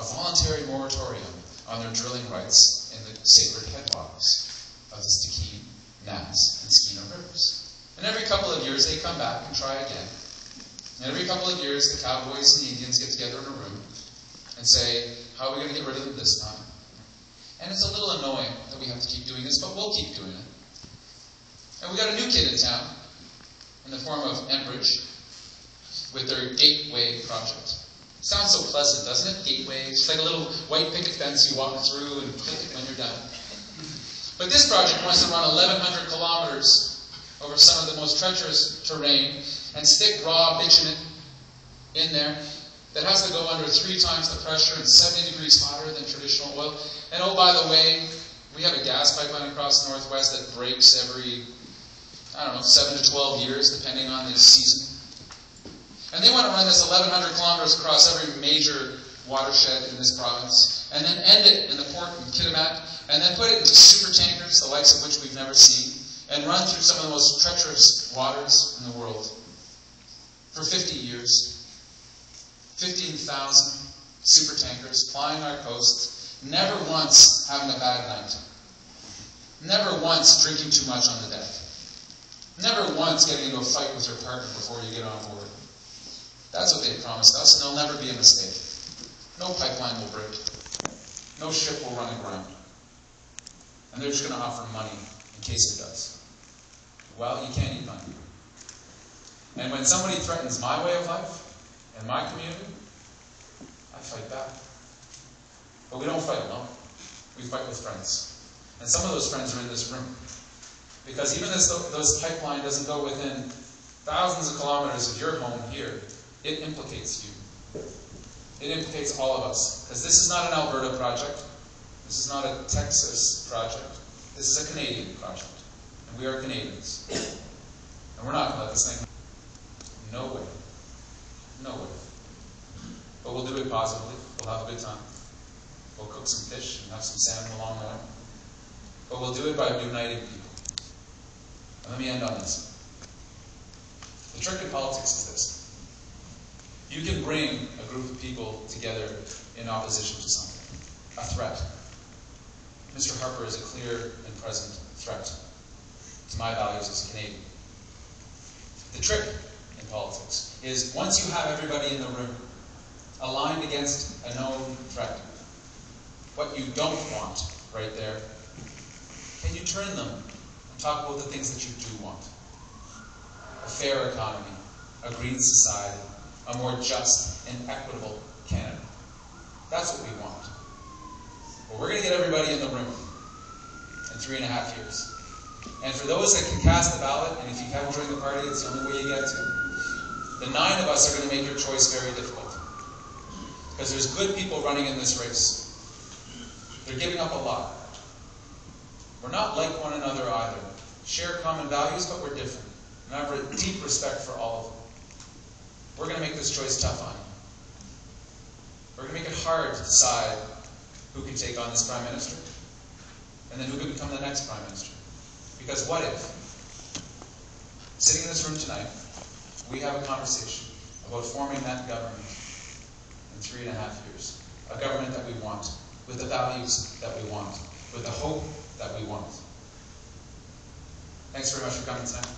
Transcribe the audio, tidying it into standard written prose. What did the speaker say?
a voluntary moratorium on their drilling rights in the sacred headwaters of the Stikine, Nass, and Skeena rivers. And every couple of years they come back and try again. And every couple of years the cowboys and the Indians get together in a room and say, how are we going to get rid of them this time? And it's a little annoying that we have to keep doing this, but we'll keep doing it. And we got a new kid in town, in the form of Enbridge, with their Gateway project. Sounds so pleasant, doesn't it? Gateway. It's like a little white picket fence you walk through and click it when you're done. But this project wants to run 1,100 kilometers over some of the most treacherous terrain and stick raw bitumen in there that has to go under 3 times the pressure and 70 degrees hotter than traditional oil. And oh, by the way, we have a gas pipeline across the Northwest that breaks every, 7 to 12 years, depending on the season. And they want to run this 1,100 kilometers across every major watershed in this province, and then end it in the port in Kitimat, and then put it into super tankers, the likes of which we've never seen, and run through some of the most treacherous waters in the world for 50 years. 15,000 super tankers plying our coasts, never once having a bad night. Never once drinking too much on the deck. Never once getting into a fight with your partner before you get on board. That's what they promised us, and there'll never be a mistake. No pipeline will break. No ship will run aground. And they're just going to offer money in case it does. Well, you can't eat money. And when somebody threatens my way of life and my community, I fight back. But we don't fight alone. We fight with friends. And some of those friends are in this room. Because even as those pipeline doesn't go within thousands of kilometers of your home here, it implicates you. It implicates all of us. Because this is not an Alberta project. This is not a Texas project. This is a Canadian project. And we are Canadians. And we're not going to let this thing happen. No way. No way. But we'll do it positively. We'll have a good time. We'll cook some fish and have some salmon along the way. But we'll do it by uniting people. And let me end on this. The trick in politics is this. You can bring a group of people together in opposition to something. A threat. Mr. Harper is a clear and present threat to my values as a Canadian. The trick in politics is once you have everybody in the room aligned against a known threat, what you don't want right there, can you turn them and talk about the things that you do want? A fair economy, a green society, a more just and equitable Canada. That's what we want. But we're going to get everybody in the room in 3.5 years. And for those that can cast the ballot, and if you haven't joined the party, it's the only way you get to, the 9 of us are going to make your choice very difficult. Because there's good people running in this race. They're giving up a lot. We're not like one another either. Share common values, but we're different. And I have a deep respect for all of them. We're going to make this choice tough on you. We're going to make it hard to decide who can take on this Prime Minister, and then who can become the next Prime Minister. Because what if, sitting in this room tonight, we have a conversation about forming that government in 3.5 years. A government that we want, with the values that we want, with the hope that we want. Thanks very much for coming tonight.